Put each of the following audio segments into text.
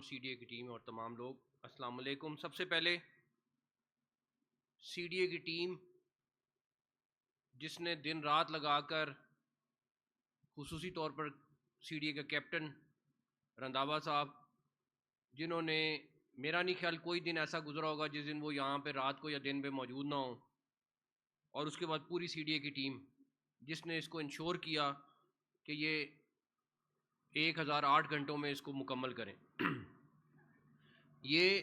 C D A کی team اور تمام لوگ السلام علیکم. سب سے پہلے سی ڈی اے کی ٹیم جس نے دن رات لگا کر خصوصی طور پر سی ڈی اے کا کیپٹن رنداوا صاحب جنہوں نے میرا نہیں خیال کوئی دن ایسا گزرا ہوگا جس دن وہ یہاں پہ رات کو یا دن پہ موجود نہ ہوں, اور اس کے بعد پوری سی ڈی اے کی ٹیم جس نے اس کو انشور کیا کہ یہ 1008 گھنٹوں میں اس کو مکمل کریں. یہ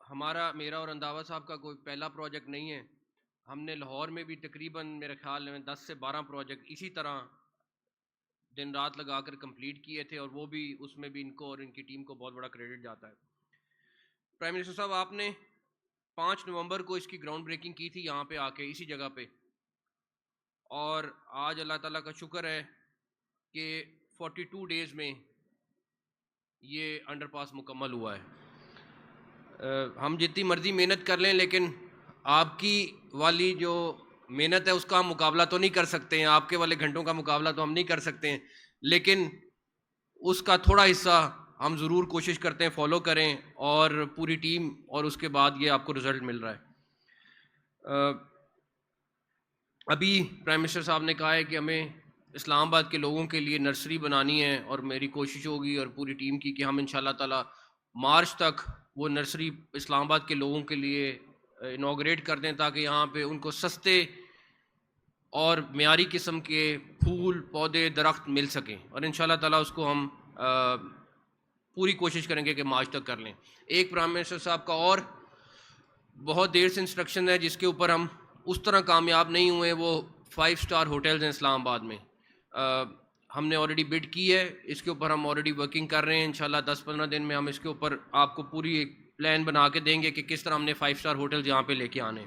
میرا اور رنداوا صاحب کا کوئی پہلا پروجیکٹ نہیں ہے. ہم نے لاہور میں بھی تقریباً میرے خیال میں 10 سے 12 پروجیکٹ اسی طرح دن رات لگا کر کمپلیٹ کیے تھے, اور وہ بھی اس میں بھی ان کو اور ان کی ٹیم کو بہت بڑا کریڈٹ جاتا ہے. پرائم منسٹر صاحب, آپ نے 5 نومبر کو اس کی گراؤنڈ بریکنگ کی تھی یہاں پہ آ کے اسی جگہ پہ, اور آج اللہ تعالیٰ کا شکر ہے کہ 42 ڈیز میں یہ انڈر پاس مکمل ہوا ہے. ہم جتنی مرضی محنت کر لیں لیکن آپ کی والی جو محنت ہے اس کا ہم مقابلہ تو نہیں کر سکتے ہیں, آپ کے والے گھنٹوں کا مقابلہ تو ہم نہیں کر سکتے ہیں, لیکن اس کا تھوڑا حصہ ہم ضرور کوشش کرتے ہیں فالو کریں, اور پوری ٹیم, اور اس کے بعد یہ آپ کو رزلٹ مل رہا ہے. ابھی پرائم منسٹر صاحب نے کہا ہے کہ ہمیں اسلام آباد کے لوگوں کے لیے نرسری بنانی ہے, اور میری کوشش ہوگی اور پوری ٹیم کی کہ ہم انشاءاللہ تعالی مارچ تک وہ نرسری اسلام آباد کے لوگوں کے لیے انوگریٹ کر دیں, تاکہ یہاں پہ ان کو سستے اور معیاری قسم کے پھول پودے درخت مل سکیں, اور انشاءاللہ تعالی اس کو ہم پوری کوشش کریں گے کہ مارچ تک کر لیں. ایک پرائم منسٹر صاحب کا اور بہت دیر سے انسٹرکشن ہے جس کے اوپر ہم اس طرح کامیاب نہیں ہوئے, وہ 5 اسٹار ہوٹلز ہیں اسلام آباد میں. ہم نے آلریڈی بڈ کی ہے, اس کے اوپر ہم آلریڈی ورکنگ کر رہے ہیں. انشاءاللہ 10-15 دن میں ہم اس کے اوپر آپ کو پوری ایک پلان بنا کے دیں گے کہ کس طرح ہم نے 5 اسٹار ہوٹلز یہاں پہ لے کے آنے.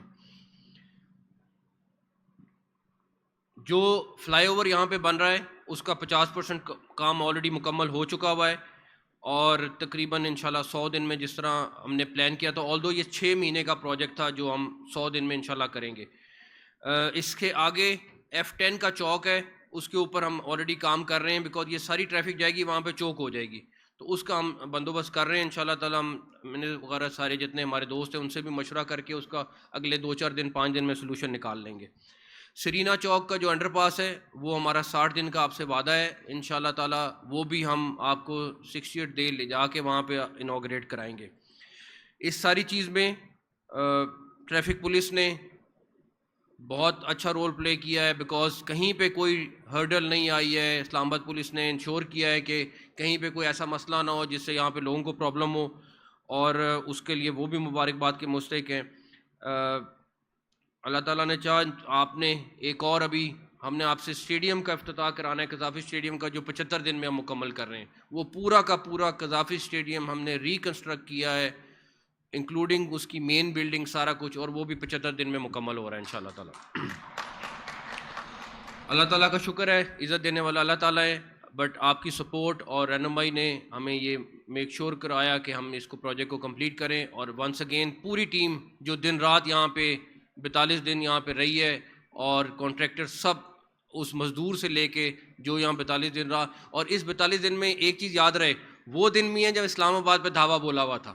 جو فلائی اوور یہاں پہ بن رہا ہے اس کا 50% کام آلریڈی مکمل ہو چکا ہوا ہے, اور تقریباً انشاءاللہ 100 دن میں جس طرح ہم نے پلان کیا تھا, آلدو یہ 6 مہینے کا پروجیکٹ تھا جو ہم 100 دن میں انشاءاللہ کریں گے. اس کے آگے F10 کا چوک ہے, اس کے اوپر ہم آلریڈی کام کر رہے ہیں, بیکاز یہ ساری ٹریفک جائے گی وہاں پہ چوک ہو جائے گی, تو اس کا ہم بندوبست کر رہے ہیں انشاءاللہ تعالی. ہم میں وغیرہ سارے جتنے ہمارے دوست ہیں ان سے بھی مشورہ کر کے اس کا اگلے 2-4 دن 5 دن میں سلوشن نکال لیں گے. سرینا چوک کا جو انڈر پاس ہے وہ ہمارا 60 دن کا آپ سے وعدہ ہے انشاءاللہ تعالی, وہ بھی ہم آپ کو 68 ڈے لے جا کے وہاں پہ انوگریٹ کرائیں گے. اس ساری چیز میں ٹریفک پولیس نے بہت اچھا رول پلے کیا ہے, بیکاز کہیں پہ کوئی ہرڈل نہیں آئی ہے. اسلام آباد پولیس نے انشور کیا ہے کہ کہیں پہ کوئی ایسا مسئلہ نہ ہو جس سے یہاں پہ لوگوں کو پرابلم ہو, اور اس کے لیے وہ بھی مبارکباد کے مستحق ہیں. اللہ تعالیٰ نے چاہا آپ نے ایک اور ابھی ہم نے آپ سے اسٹیڈیم کا افتتاح کرانا ہے, قذافی اسٹیڈیم کا, جو 75 دن میں ہم مکمل کر رہے ہیں. وہ پورا کا پورا قذافی اسٹیڈیم ہم نے ریکنسٹرکٹ کیا ہے, انکلوڈنگ اس کی مین بلڈنگ سارا کچھ, اور وہ بھی 75 دن میں مکمل ہو رہا ہے انشاءاللہ تعالیٰ. اللہ تعالیٰ کا شکر ہے, عزت دینے والا اللہ تعالیٰ ہے, بٹ آپ کی سپورٹ اور رہنمائی نے ہمیں یہ میک شور کرایا کہ ہم اس کو پروجیکٹ کو کمپلیٹ کریں. اور ونس اگین پوری ٹیم جو دن رات یہاں پہ 42 دن یہاں پہ رہی ہے, اور کانٹریکٹر سب اس مزدور سے لے کے جو یہاں 42 دن رہا, اور اس 42 دن میں ایک چیز یاد رہے, وہ دن بھی ہیں جب اسلام آباد پہ دھاوا بولا ہوا تھا.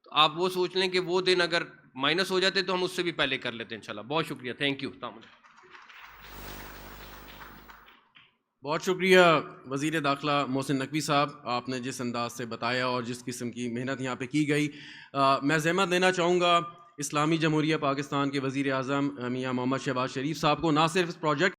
تو آپ وہ سوچ لیں کہ وہ دن اگر مائنس ہو جاتے تو ہم اس سے بھی پہلے کر لیتے انشاءاللہ. بہت شکریہ, تھینک یو. بہت شکریہ وزیر داخلہ محسن نقوی صاحب, آپ نے جس انداز سے بتایا اور جس قسم کی محنت یہاں پہ کی گئی. میں زحمت دینا چاہوں گا اسلامی جمہوریہ پاکستان کے وزیر اعظم میاں محمد شہباز شریف صاحب کو, نہ صرف اس پروجیکٹ